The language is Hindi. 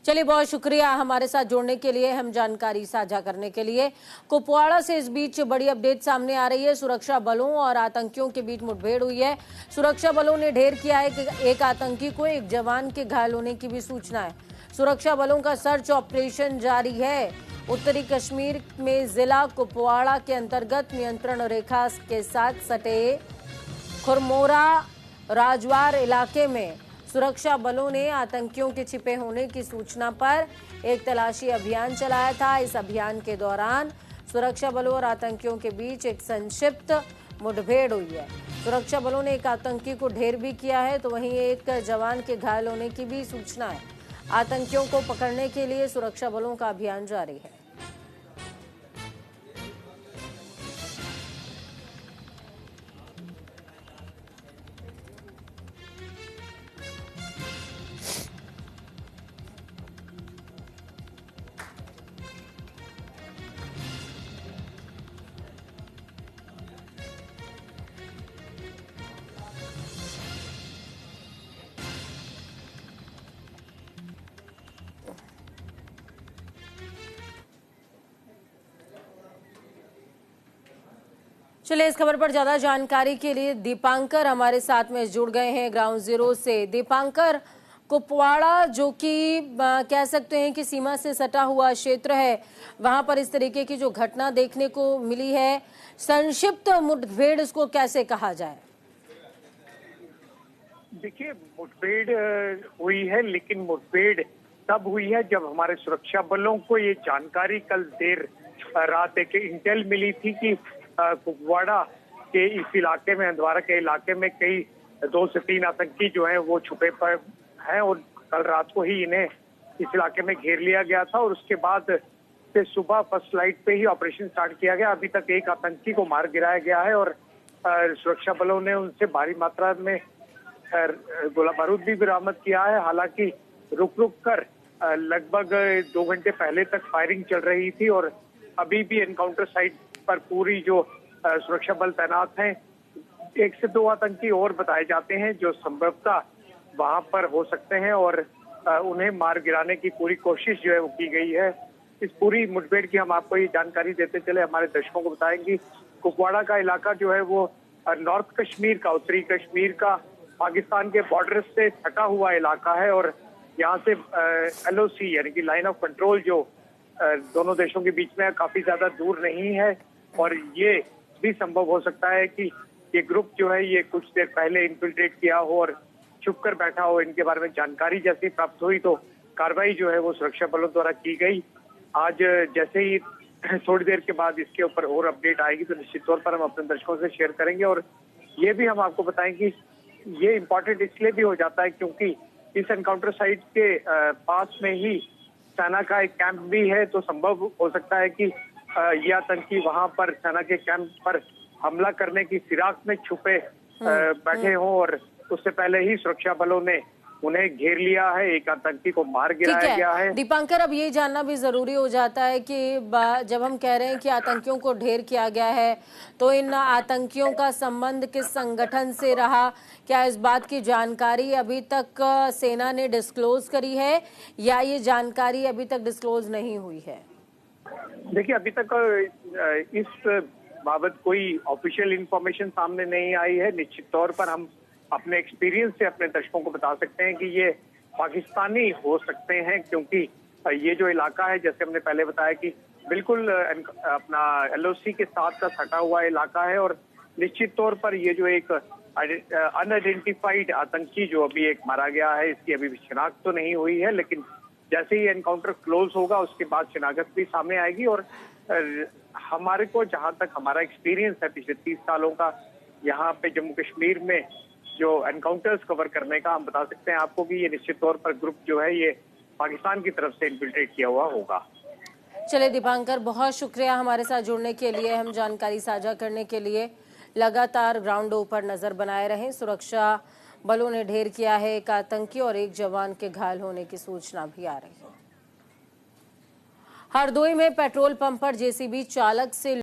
चलिए, बहुत शुक्रिया हमारे साथ जुड़ने के लिए, हम जानकारी साझा करने के लिए। कुपवाड़ा से इस बीच बड़ी अपडेट सामने आ रही है। सुरक्षा बलों और आतंकियों के बीच मुठभेड़ हुई है। सुरक्षा बलों ने ढेर किया है कि एक आतंकी को, एक जवान के घायल होने की भी सूचना है। सुरक्षा बलों का सर्च ऑपरेशन जारी है। उत्तरी कश्मीर में जिला कुपवाड़ा के अंतर्गत नियंत्रण रेखा के साथ सटे खुरमोरा राजवार इलाके में सुरक्षा बलों ने आतंकियों के छिपे होने की सूचना पर एक तलाशी अभियान चलाया था। इस अभियान के दौरान सुरक्षा बलों और आतंकियों के बीच एक संक्षिप्त मुठभेड़ हुई है। सुरक्षा बलों ने एक आतंकी को ढेर भी किया है, तो वहीं एक जवान के घायल होने की भी सूचना है। आतंकियों को पकड़ने के लिए सुरक्षा बलों का अभियान जारी है। चलिए, इस खबर पर ज्यादा जानकारी के लिए दीपांकर हमारे साथ में जुड़ गए हैं ग्राउंड जीरो से। दीपांकर, कुपवाड़ा जो कि कह सकते हैं कि सीमा से सटा हुआ क्षेत्र है, वहां पर इस तरीके की जो घटना देखने को मिली है, संक्षिप्त मुठभेड़ इसको कैसे कहा जाए? देखिए, मुठभेड़ हुई है, लेकिन मुठभेड़ तब हुई है जब हमारे सुरक्षा बलों को ये जानकारी कल देर रात एक इंटेल मिली थी कि कुपवाड़ा के इस इलाके में, हंदवाड़ा के इलाके में कई 2 से 3 आतंकी जो हैं वो छुपे पर हैं और कल रात को ही इन्हें इस इलाके में घेर लिया गया था और उसके बाद से सुबह फर्स्ट लाइट पे ही ऑपरेशन स्टार्ट किया गया। अभी तक एक आतंकी को मार गिराया गया है और सुरक्षा बलों ने उनसे भारी मात्रा में गोला बारूद भी बरामद किया है। हालांकि रुक रुक कर लगभग 2 घंटे पहले तक फायरिंग चल रही थी और अभी भी एनकाउंटर साइट पर पूरी जो सुरक्षा बल तैनात हैं। 1 से 2 आतंकी और बताए जाते हैं जो संभवतः वहां पर हो सकते हैं और उन्हें मार गिराने की पूरी कोशिश जो है वो की गई है। इस पूरी मुठभेड़ की हम आपको ये जानकारी देते चले, हमारे दर्शकों को बताएंगे। कुपवाड़ा का इलाका जो है वो नॉर्थ कश्मीर का, उत्तरी कश्मीर का पाकिस्तान के बॉर्डर से सटा हुआ इलाका है और यहाँ से LOC यानी कि लाइन ऑफ कंट्रोल जो दोनों देशों के बीच में काफी ज्यादा दूर नहीं है और ये भी संभव हो सकता है कि ये ग्रुप जो है ये कुछ देर पहले इन्फिल्ट्रेट किया हो और छुप कर बैठा हो। इनके बारे में जानकारी जैसी प्राप्त हुई तो कार्रवाई जो है वो सुरक्षा बलों द्वारा की गई। आज जैसे ही थोड़ी देर के बाद इसके ऊपर और अपडेट आएगी तो निश्चित तौर पर हम अपने दर्शकों से शेयर करेंगे। और ये भी हम आपको बताएंगे, ये इम्पोर्टेंट इसलिए भी हो जाता है क्योंकि इस एनकाउंटर साइट के पास में ही सेना का एक कैंप भी है, तो संभव हो सकता है कि ये आतंकी वहां पर सेना के कैंप पर हमला करने की फिराक में छुपे बैठे हों और उससे पहले ही सुरक्षा बलों ने उन्हें घेर लिया है, एक आतंकी को मार गिराया गया है। दीपांकर, अब ये जानना भी जरूरी हो जाता है कि जब हम कह रहे हैं कि आतंकियों को ढेर किया गया है, तो इन आतंकियों का संबंध किस संगठन से रहा? क्या इस बात की जानकारी अभी तक सेना ने डिस्क्लोज करी है या ये जानकारी अभी तक डिस्क्लोज नहीं हुई है? देखिए, अभी तक इस बाबत कोई ऑफिशियल इंफॉर्मेशन सामने नहीं आई है। निश्चित तौर पर हम अपने एक्सपीरियंस से अपने दर्शकों को बता सकते हैं कि ये पाकिस्तानी हो सकते हैं क्योंकि ये जो इलाका है, जैसे हमने पहले बताया कि बिल्कुल अपना LOC के साथ का सटा हुआ इलाका है और निश्चित तौर पर ये जो एक अनआइडेंटिफाइड आतंकी जो अभी एक मारा गया है, इसकी अभी शिनाख्त तो नहीं हुई है, लेकिन जैसे ही एनकाउंटर क्लोज होगा उसके बाद शिनाख्त भी सामने आएगी। और हमारे को जहां तक हमारा एक्सपीरियंस है पिछले 30 सालों का यहाँ पे जम्मू कश्मीर में जो एनकाउंटर्स कवर करने का, हम बता सकते हैं आपको कि ये निश्चित तौर पर ग्रुप जो है ये पाकिस्तान की तरफ से इन्फिल्ट्रेट किया हुआ होगा। चलिए दीपांकर, बहुत शुक्रिया हमारे साथ जुड़ने के लिए, हम जानकारी साझा करने के लिए। लगातार ग्राउंड पर नजर बनाए रहें। सुरक्षा बलों ने ढेर किया है एक आतंकी और एक जवान के घायल होने की सूचना भी आ रही है। हरदोई में पेट्रोल पंप पर JCB चालक से